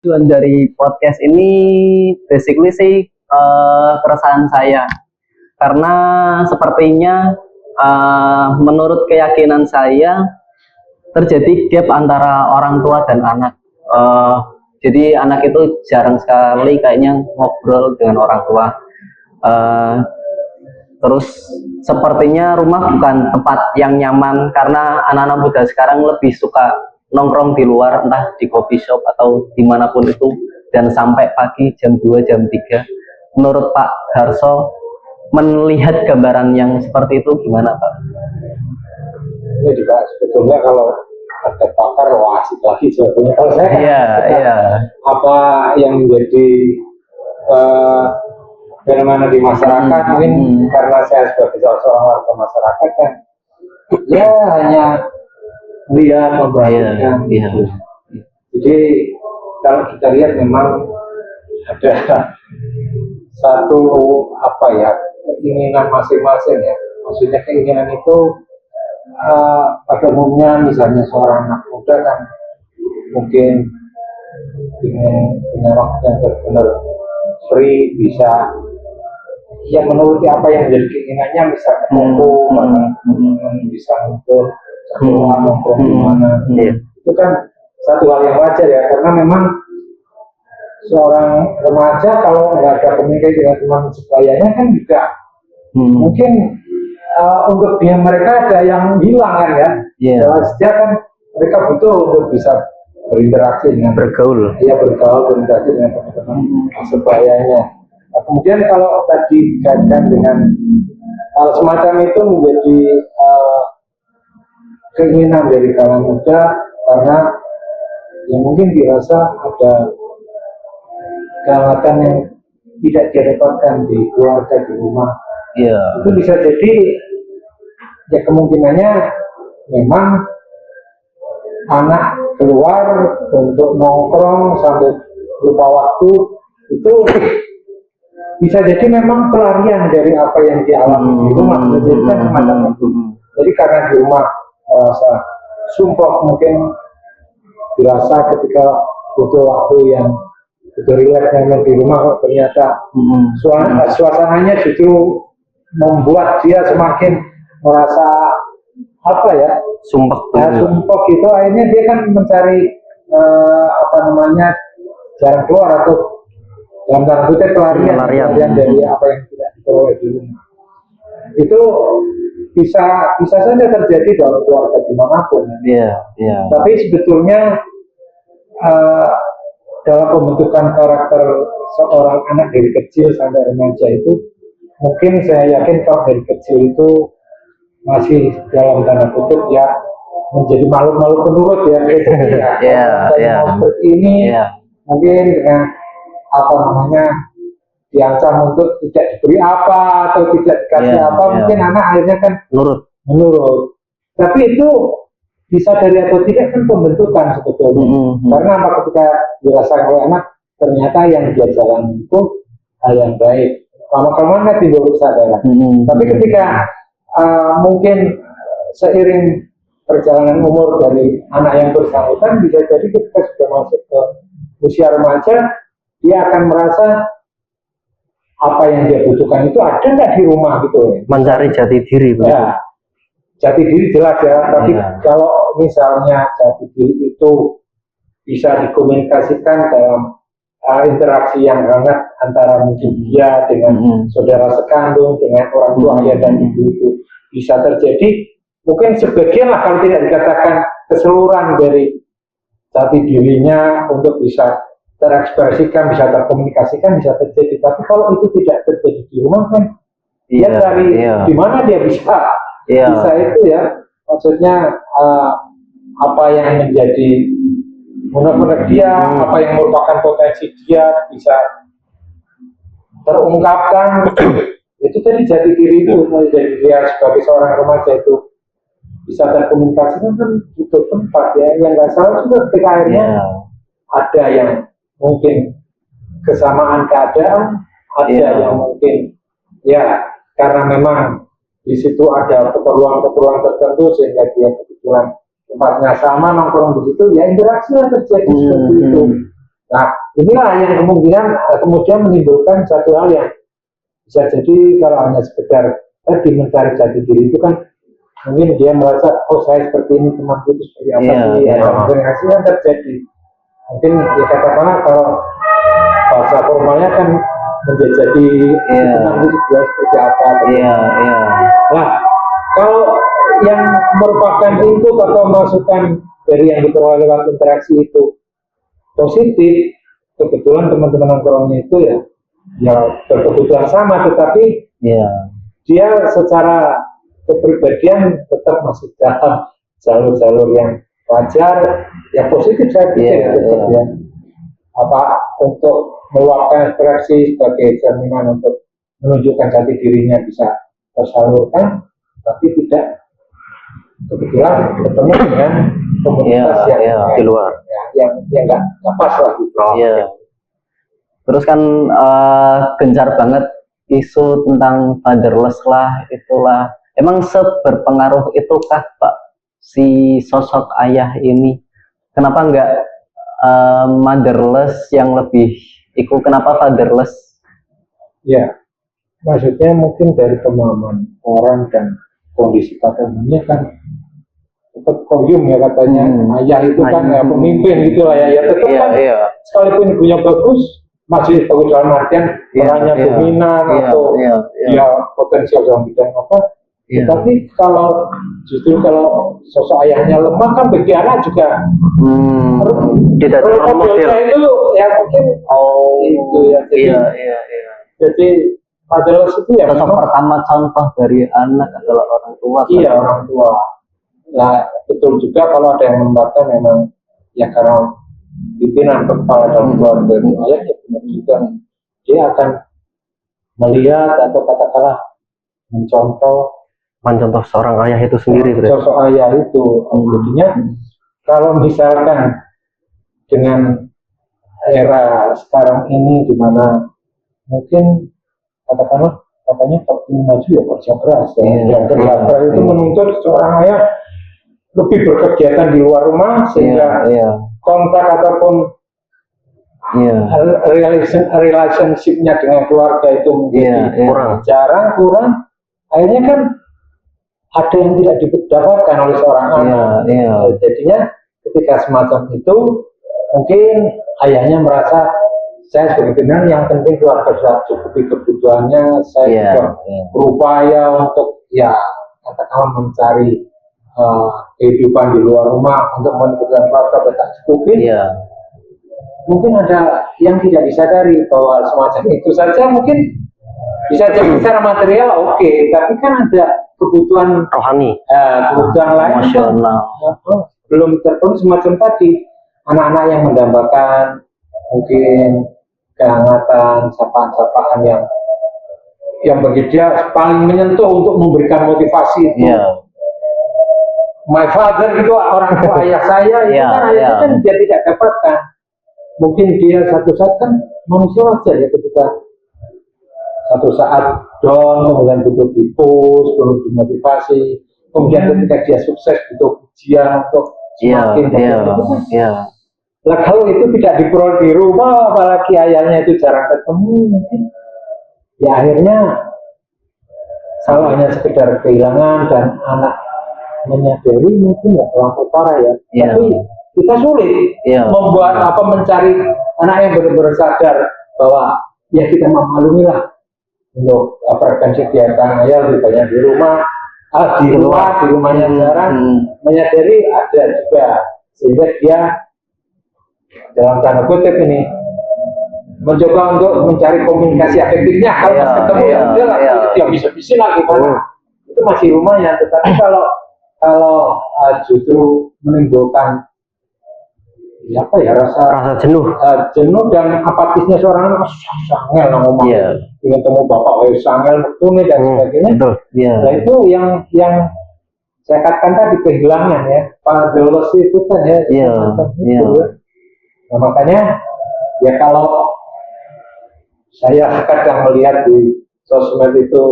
Tujuan dari podcast ini basically sih keresahan saya karena sepertinya menurut keyakinan saya terjadi gap antara orang tua dan anak. Eh, jadi anak itu jarang sekali kayaknya ngobrol dengan orang tua. Eh, Terus sepertinya rumah bukan tempat yang nyaman karena anak-anak muda sekarang lebih suka nongkrong di luar, entah di coffee shop atau dimanapun itu, dan sampai pagi jam 2 jam 3. Menurut Pak Harso, melihat gambaran yang seperti itu gimana Pak? Ini juga sebetulnya kalau ada pakar wah asik lagi sebetulnya. Kalau saya apa yang menjadi fenomena di masyarakat mungkin karena saya sebagai seorang warga masyarakat kan ya hanya lihat memperhatikan gitu. Jadi kalau kita lihat memang ada satu keinginan masing-masing ya, maksudnya keinginan itu pada umumnya misalnya seorang anak muda kan mungkin ingin punya waktu yang benar-benar free, bisa yang menuruti apa yang menjadi keinginannya, bisa bisa untuk keluar nongkrong di mana. Itu kan satu hal yang wajar ya, karena memang seorang remaja kalau nggak ada komunikasi dengan teman sebayanya kan juga mungkin untuk dia mereka ada yang hilang kan ya. Sejak kan mereka butuh untuk bisa berinteraksi dengan bergaul berinteraksi dengan teman-teman sebayanya. Nah, kemudian kalau tadi dikaitkan dengan hal semacam itu menjadi keinginan dari kalangan muda karena yang mungkin dirasa ada kehangatan yang tidak direpotkan di keluarga, di rumah. Itu bisa jadi ya kemungkinannya memang anak keluar untuk nongkrong sampai lupa waktu, itu bisa jadi memang pelarian dari apa yang dialami di rumah. Jadi kan semacam itu. Jadi karena di rumah rasa sumpah, mungkin dirasa ketika butuh waktu yang betul rileks yang di rumah kok ternyata suasananya justru membuat dia semakin merasa sumpah gitu. Akhirnya dia kan mencari jalan keluar atau dalam tanda kutip pelarian dari apa yang tidak diperoleh di rumah. Itu bisa saja terjadi dalam keluarga dimanapun. Tapi sebetulnya dalam pembentukan karakter seorang anak dari kecil sampai remaja itu, mungkin saya yakin kalau dari kecil itu masih dalam tanda kutip ya menjadi malu-malu penurut ya. Mungkin dengan diancam untuk tidak diberi apa atau tidak dikasih mungkin anak akhirnya kan menurut. Tapi itu disadari atau tidak kan pembentukan sebetulnya. Karena ketika dirasakan oleh anak ternyata yang dia jalan itu hal yang baik, lama-kelamaan kan timbul kesadaran. Tapi ketika mungkin seiring perjalanan umur dari anak yang bersangkutan, bisa jadi ketika sudah masuk ke usia remaja, dia akan merasa apa yang dia butuhkan itu ada nggak di rumah gitu. Mencari jati diri. Jati diri jelas ya, tapi kalau misalnya jati diri itu bisa dikomunikasikan dalam interaksi yang hangat antara mungkin dia dengan saudara sekandung, dengan orang tua ayah dan ibu, itu bisa terjadi. Mungkin sebagian lah, kalau tidak dikatakan keseluruhan dari jati dirinya untuk bisa terekspresikan, bisa terkomunikasikan, bisa terjadi. Tapi kalau itu tidak terjadi di rumah kan, dia dari di mana dia bisa itu ya, maksudnya apa yang menjadi benar-benar dia, apa yang merupakan potensi dia bisa terungkapkan. Itu tadi jati diri itu menjadi dia sebagai seorang remaja itu bisa terkomunikasikan kan butuh tempat ya. Yang nggak salah juga ketika akhirnya ada yang mungkin kesamaan keadaan, ada yang mungkin ya karena memang di situ ada keperluan tertentu sehingga dia kebetulan tempatnya sama, nongkrong di situ, ya interaksi yang terjadi seperti itu. Nah, inilah yang kemungkinan kemudian menimbulkan satu hal yang bisa jadi kalau hanya sekedar tadi mencari jati diri itu kan mungkin dia merasa oh saya seperti ini temanku itu seperti apa sih komunikasi yang terjadi mungkin ya katakanlah kalau bahasa formalnya kan menjadi temanku sebenarnya seperti apa nah kalau yang merupakan input atau masukan dari yang diperoleh lewat interaksi itu positif, kebetulan teman-teman nongkrongnya itu ya berkebutuhan sama, tetapi dia secara kepribadian tetap masuk dalam jalur-jalur yang wajar, ya positif saya pikir ya. Apa untuk meluapkan ekspresi sebagai jaminan untuk menunjukkan jati dirinya bisa tersalurkan, tapi tidak kebetulan ketemu dengan komunitas yang di luar yang nggak pas lah gitu. Terus kan gencar banget isu tentang fatherless lah itulah. Emang seberpengaruh itukah Pak si sosok ayah ini? Kenapa nggak motherless yang lebih kenapa fatherless? Ya, maksudnya mungkin dari pemahaman orang dan kondisi katanya kan tetap koyum ya katanya ayah itu kan ya pemimpin gitu lah ya tetap kan sekalipun ibunya bagus masih bagus dalam artian perannya dominan atau ya potensial dalam bidang apa tapi kalau justru kalau sosok ayahnya lemah kan bagi anak juga tidak modelnya itu ya mungkin itu ya jadi adalah itu ya sosok pertama contoh dari anak adalah orang tua orang tua. Nah, betul juga kalau ada yang menempatkan memang ya karena pimpinan kepala dalam keluarga ayah ya benar juga dia akan melihat atau katakanlah mencontoh seorang ayah itu sendiri sosok ayah itu jadinya kalau misalkan dengan era sekarang ini di mana mungkin katakanlah katanya maju ya kerja keras yang kerja keras itu menuntut seorang ayah lebih berkegiatan di luar rumah sehingga kontak ataupun relationship-nya dengan keluarga itu menjadi kurang akhirnya kan ada yang tidak didapatkan oleh seorang anak jadinya ketika semacam itu mungkin ayahnya merasa saya sebagai pimpinan yang penting keluarga sudah cukupi kebutuhannya saya juga berupaya untuk katakanlah mencari kehidupan di luar rumah untuk menentukan keluarga tak cukupi mungkin ada yang tidak disadari bahwa semacam itu saja mungkin bisa jadi secara material tapi kan ada kebutuhan rohani kebutuhan lain emosional belum terpenuhi semacam tadi anak-anak yang mendambakan mungkin kehangatan sapaan-sapaan yang bagi dia paling menyentuh untuk memberikan motivasi itu my father itu orang tua ayah saya itu kan dia tidak dapatkan mungkin dia satu saat kan manusia wajar ya ketika satu saat down kemudian butuh dipush butuh dimotivasi kemudian ketika dia sukses butuh pujian untuk semakin lah kalau itu tidak diperoleh di rumah apalagi ayahnya itu jarang ketemu mungkin ya akhirnya kalau hanya sekedar kehilangan dan anak menyadari mungkin nggak terlalu parah tapi kita sulit membuat mencari anak yang benar-benar sadar bahwa ya kita memaklumi lah untuk frekuensi kegiatan ayah lebih banyak di rumah di rumahnya jarang menyadari ada juga sehingga dia dalam tanda kutip ini mencoba untuk mencari komunikasi efektifnya kalau ketemu dia bisa lagi itu masih lumayan tetapi kalau justru menimbulkan rasa jenuh dan apatisnya seorang anak sangel ngomong ingin temu bapak sangel metune dan sebagainya nah itu yang saya katakan tadi kehilangan fatherless itu kan nah makanya ya kalau saya kadang melihat di sosmed itu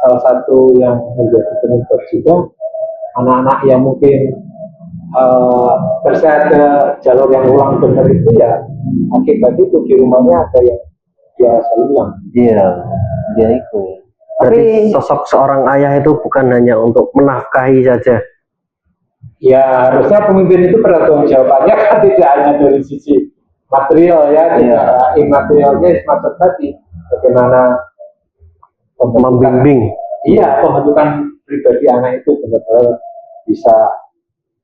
salah satu yang menjadi penyebab juga anak-anak yang mungkin terseret ke jalur yang ulang benar itu akibat itu di rumahnya ada yang dia rasa hilang. Iya, ya itu. Berarti sosok seorang ayah itu bukan hanya untuk menafkahi saja. Ya harusnya pemimpin itu bertanggung jawabannya kan tidak hanya dari sisi material ya, juga imaterialnya semacam tadi bagaimana Membimbing. Iya, pembentukan pribadi anak itu benar-benar bisa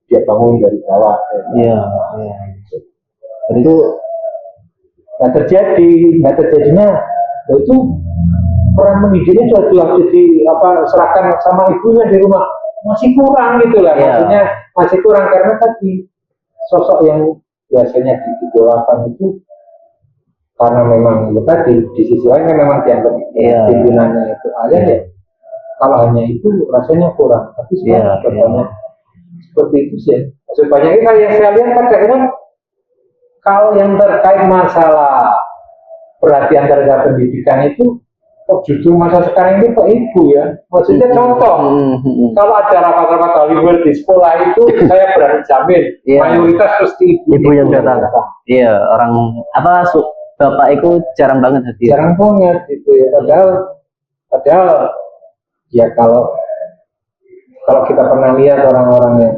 dia bangun dari bawah. Iya. Itu nggak terjadinya, itu peran mendidiknya sudah jadi serahkan sama ibunya di rumah masih kurang gitu lah, maksudnya masih kurang karena tadi sosok yang biasanya diidolakan itu karena memang itu tadi di sisi lain kan memang dianggap pimpinannya itu ayah ya, kalau hanya itu rasanya kurang, tapi sebenarnya banyak seperti itu sih. Maksud banyaknya kayak saya lihat kadang-kadang kalau yang terkait masalah perhatian terhadap pendidikan itu kok justru masa sekarang ini ke ibu ya. Maksudnya contoh, kalau ada rapat-rapat Hollywood di sekolah itu saya berani jamin mayoritas pasti ibu yang datang. Iya, orang bapak itu jarang banget hadir. Jarang banget gitu ya. Padahal ya kalau kita pernah lihat orang-orang yang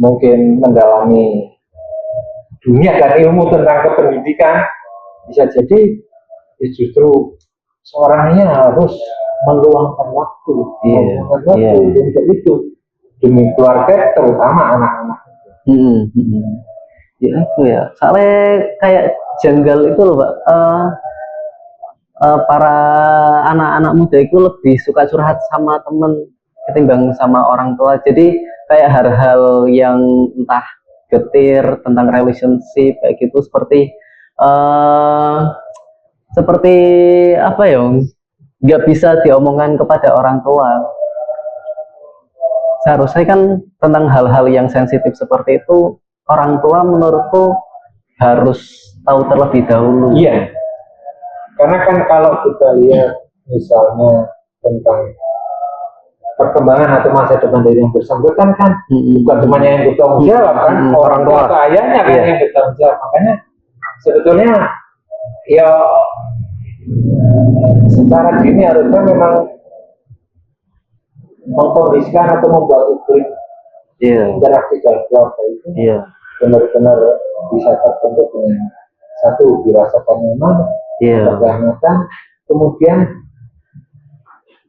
mungkin mendalami dunia dan ilmu tentang kependidikan, bisa jadi ya justru seorangnya harus meluangkan waktu untuk itu demi keluarga, terutama anak-anak. Ya itu ya, soalnya kayak janggal itu loh Pak, para anak-anak muda itu lebih suka curhat sama temen ketimbang sama orang tua. Jadi kayak hal-hal yang entah getir tentang relationship kayak gitu, seperti apa ya, nggak bisa diomongkan kepada orang tua. Seharusnya kan tentang hal-hal yang sensitif seperti itu orang tua menurutku harus tahu terlebih dahulu. Iya, karena kan kalau kita lihat misalnya tentang perkembangan atau masa depan dari yang bersangkutan kan bukan cuma yang bertanggung jawab kan, orang tua atau ayahnya kan yang bertanggung jawab. Makanya sebetulnya ya secara dini harusnya memang mengkondisikan atau membuat iklim interaksi dalam keluarga itu benar-benar bisa terbentuk dengan satu dirasakan nyaman, kehangatan, kemudian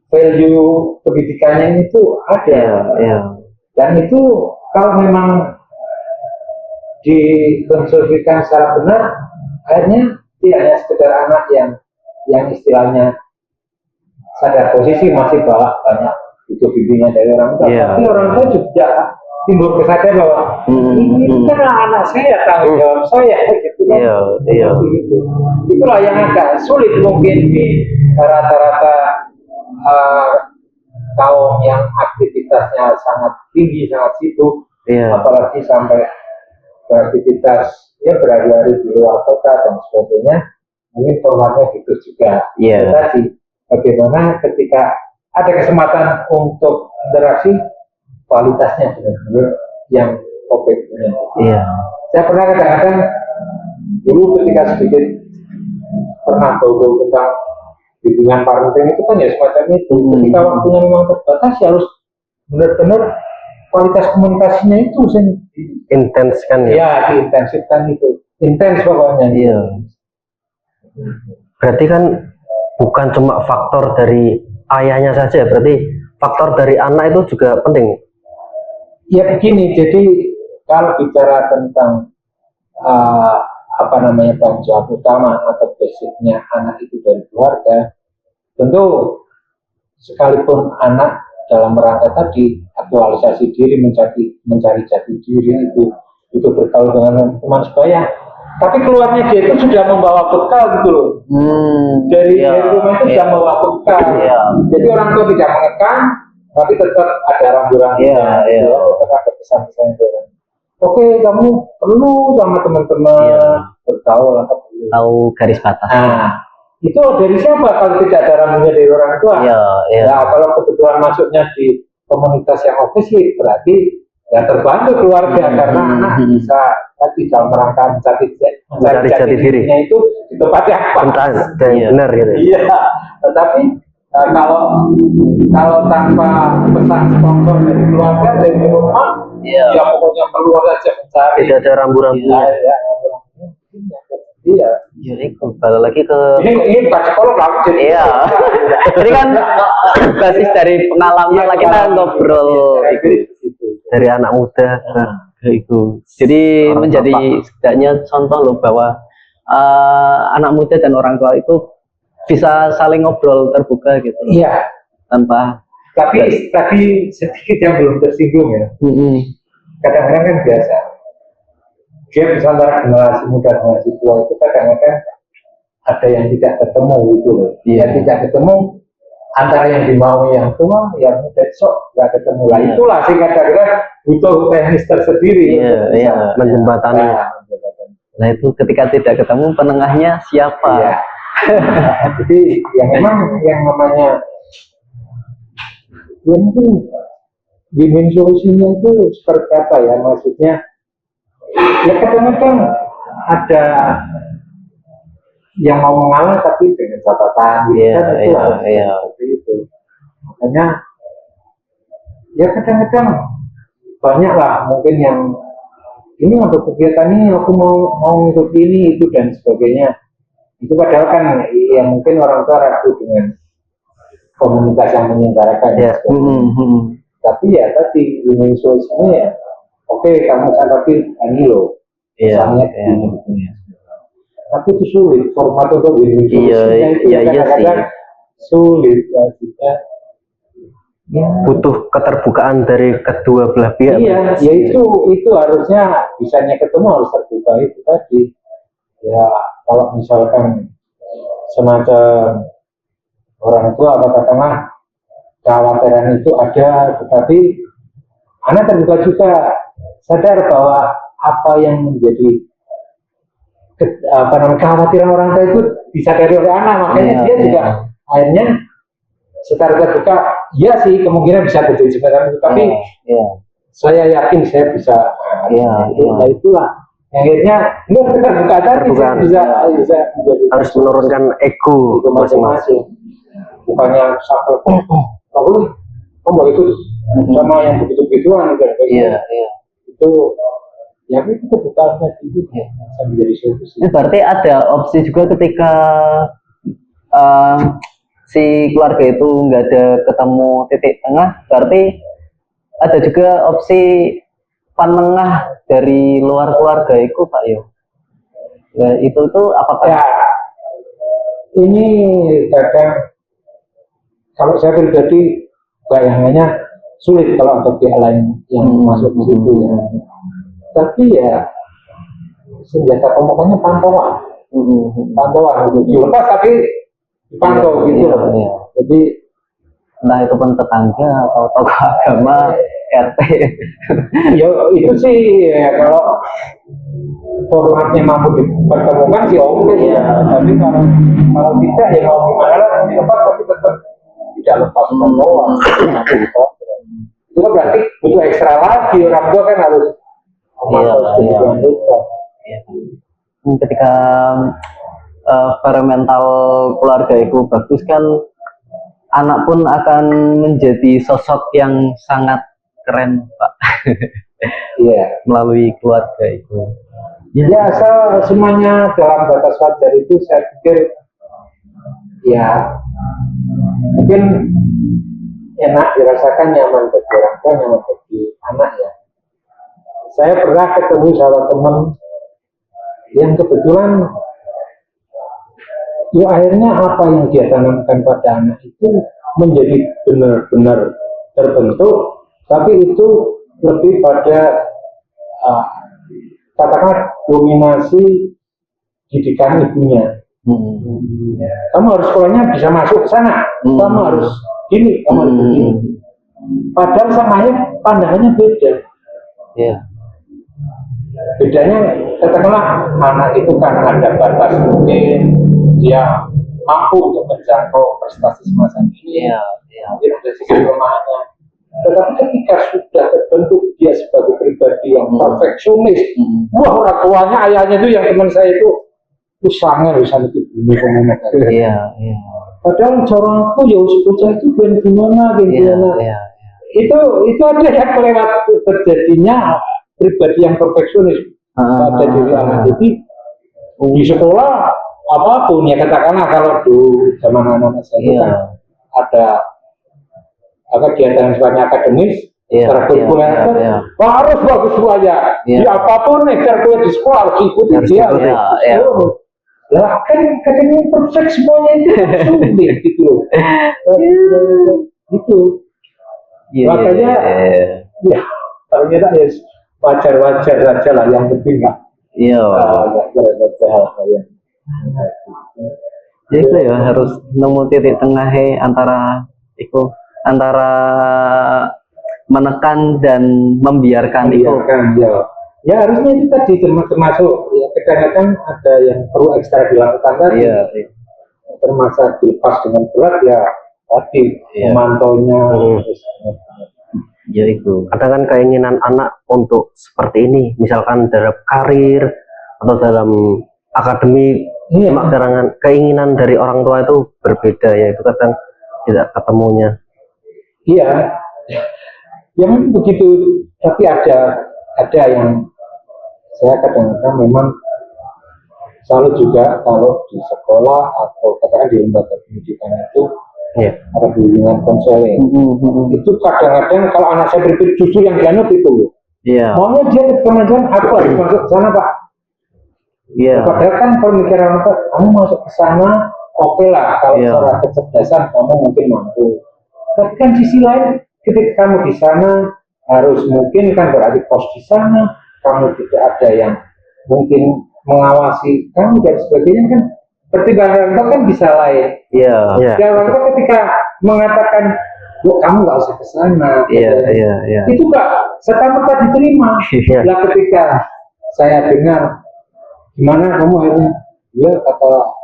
value pendidikannya itu ada, dan itu kalau memang dikonstruksikan secara benar, akhirnya tidak hanya sekedar anak yang istilahnya sadar posisi masih banyak itu bimbingan dari orang tua, tapi orang tua juga timbul kesadaran bahwa ini kan anak saya, tanggung jawab saya gitu kan. Itulah yang agak sulit mungkin di rata-rata kaum yang aktivitasnya sangat tinggi, sangat sibuk, apalagi sampai beraktivitas berhari-hari di luar kota dan sebagainya, mungkin formatnya gitu juga. Tadi bagaimana ketika ada kesempatan untuk interaksi, kualitasnya benar-benar yang oke. Saya pernah kadang-kadang dulu ketika sedikit pernah bau-bau tentang bimbingan parenting itu kan ya semacam itu. Ketika waktunya memang terbatas, ya harus benar-benar kualitas komunikasinya itu intens kan ya? Diintensifkan itu, intens pokoknya. Berarti kan bukan cuma faktor dari ayahnya saja, berarti faktor dari anak itu juga penting. Ya begini, jadi kalau bicara tentang tanggung jawab utama atau basicnya anak itu dari keluarga, tentu sekalipun anak dalam rangka tadi aktualisasi diri, mencari jati diri itu bergaul dengan teman sebaya, tapi keluarnya dia itu sudah membawa bekal gitu loh. Dari rumah itu sudah membawa bekal. Jadi orang tua tidak mengekang, tapi tetap ada rambu-rambu, tetap ada pesan-pesan itu. Oke, kamu perlu sama teman-teman bergaul atau tahu garis batas. Itu dari siapa kalau tidak ada rambunya dari orang tua? Nah, kalau kebetulan masuknya di komunitas yang oke sih, berarti ya terbantu keluarga karena anak bisa tadi dalam rangka mencari jati dirinya itu di tempat yang pas. Benar gitu. Iya, tetapi kalau tanpa pesan sponsor dari keluarga dari rumah, ya pokoknya keluar aja mencari. Tidak ada rambu-rambu. Iya. Ya itu balik lagi ke ini bukan psikolog lah. Iya. Jadi kan basis dari pengalaman lah kita ngobrol dari anak muda ke itu. Jadi Orang menjadi bapak. setidaknya contoh loh bahwa anak muda dan orang tua itu bisa saling ngobrol terbuka gitu loh, Iya. tanpa Tapi tadi sedikit yang belum tersinggung ya. Kadang-kadang kan biasa. Dia bisa antara generasi muda dan generasi tua itu kadang-kadang ada yang tidak ketemu gitu loh. Yang tidak ketemu antara yang dimau yang tua, yang muda sok nggak ketemu lah. Itulah sih kadang-kadang butuh teknis tersendiri. menjembatani. Nah itu ketika tidak ketemu penengahnya siapa? Iya. Jadi yang memang yang namanya ya mungkin win-win solusinya itu seperti apa ya, maksudnya ya kadang-kadang ada yang mau mengalah tapi dengan catatan gitu kan, itu harus seperti itu. Makanya ya kadang-kadang banyak lah mungkin yang ini untuk kegiatan ini aku mau ngikut ini itu dan sebagainya. Itu padahal kan ya mungkin orang tua ragu dengan komunitas yang menyelenggarakan. Tapi ya tadi win-win solusinya ya oke, kamu tapi ini loh misalnya begini. Tapi itu sulit format untuk win-win solusinya itu kadang-kadang sulit ya kita butuh keterbukaan dari kedua belah pihak. Iya, ya itu harusnya bisanya ketemu harus terbuka itu tadi. Ya kalau misalkan semacam orang tua katakanlah kekhawatiran itu ada, tetapi anak terbuka juga sadar bahwa apa yang menjadi kekhawatiran orang tua itu disadari oleh anak, makanya dia juga akhirnya secara terbuka, iya sih kemungkinan bisa terjadi seperti itu, tapi saya yakin saya bisa. Nah itulah akhirnya terbuka tadi bisa harus menurunkan ego masing-masing, bukannya sampai kamu ikut sama yang begitu-begituan gitu. Itu ya itu terbuka tadi bisa menjadi solusi. Berarti ada opsi juga ketika si keluarga itu nggak ada ketemu titik tengah, berarti ada juga opsi penengah dari luar keluarga itu Pak Yo. Nah, itu apakah ya ini kadang kalau saya pribadi bayangannya sulit kalau untuk pihak lain yang masuk ke situ ya. Tapi ya senjata pokoknya pantauan dilepas tapi dipantau gitu loh. Jadi entah itu pun tetangga atau tokoh agama, RT. Ya itu sih ya, kalau formatnya mampu dipertemukan sih oke ya. Tapi kalau tidak ya mau gimana lah, dilepas tapi tetap tidak lepas pantauan. Itu kan berarti butuh ekstra lagi, orang tua kan harus ketika mental keluarga itu bagus kan, anak pun akan menjadi sosok yang sangat keren Pak. Melalui keluarga itu. Ya asal semuanya dalam batas wajar itu saya pikir ya mungkin enak dirasakan, nyaman bagi orang tua, nyaman bagi anak ya. Saya pernah ketemu salah teman yang kebetulan ya akhirnya apa yang dia tanamkan pada anak itu menjadi benar-benar terbentuk, tapi itu lebih pada katakanlah dominasi didikan ibunya. Kamu harus sekolahnya bisa masuk ke sana, kamu harus gini, kamu harus begini. Padahal sama ayah pandangannya beda. Bedanya katakanlah anak itu kan ada batas, mungkin dia mampu untuk menjangkau prestasi semacam ini. Mungkin ada sisi kelemahannya. Tetapi ketika sudah terbentuk dia sebagai pribadi yang perfeksionis, wah orang tuanya, ayahnya itu yang teman saya itu sangat bisa itu ini komunikasi. Iya, iya. Padahal cara aku ya bocah itu gimana. Iya. Itu ada yang kelewat terjadinya pribadi yang perfeksionis pada diri anak. Jadi di sekolah apapun ya katakanlah kalau dulu zaman anak-anak saya kan ada kegiatan sifatnya akademis, secara kurikuler harus bagus semuanya. Di apapun ekstrakurikuler di sekolah harus ikuti dia. Lah kan kadang perfect semuanya itu sulit gitu loh. Gitu. Makanya ya ternyata ya wajar-wajar aja lah, yang penting nggak hal-hal yang itu ya harus nemu titik tengahnya antara menekan dan membiarkan itu. Ya harusnya itu tadi termasuk ya, kadang-kadang ada yang perlu ekstra dilakukan tadi. Termasuk dilepas dengan berat ya tadi memantaunya. Ya itu. Kadang kan keinginan anak untuk seperti ini, misalkan dalam karir atau dalam akademik, cuma keinginan dari orang tua itu berbeda ya, itu kadang tidak ketemunya. Iya, yang begitu. Tapi ada yang saya kadang-kadang memang selalu juga kalau di sekolah atau katakan di lembaga pendidikan itu ada bimbingan konseling. Itu kadang-kadang kalau anak saya berpikir justru yang dianut itu loh. Maunya dia ke kemajuan aku harus masuk ke sana Pak. Padahal kan pemikiran orang kamu masuk ke sana oke lah, kalau secara kecerdasan kamu mungkin mampu. Tapi kan sisi lain ketika kamu di sana harus mungkin kan berarti kos di sana, kamu tidak ada yang mungkin mengawasi kamu dan sebagainya kan. Pertimbangan itu kan bisa lain. Orang tua ketika mengatakan, kamu nggak usah ke sana. Itu nggak serta-merta diterima. Lah ketika saya dengar, gimana kamu akhirnya? Ya kata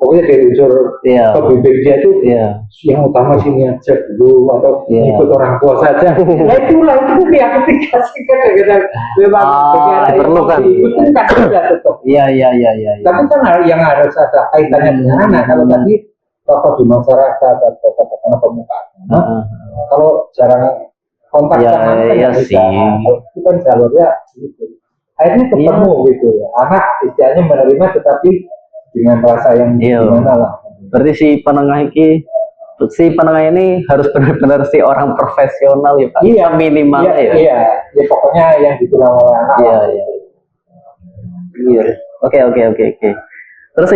pokoknya dari unsur pembimbing dia itu yang utama sini aja dulu atau ikut orang tua saja. Nah itulah itu ya ketika sih kadang-kadang memang diperlukan. Itu kan sudah tetap. Tapi kan yang harus ada kaitannya dengan anak. Kalau tadi tokoh di masyarakat atau katakanlah pemuka. Kalau jarang kontak sama anak itu kan jalurnya gitu. Akhirnya ketemu gitu ya. Anak istilahnya menerima tetapi dengan rasa yang gimana lah. Berarti si penengah ini harus benar-benar si orang profesional ya Pak. Minimal ya pokoknya yang ditulang oleh anak. Oke.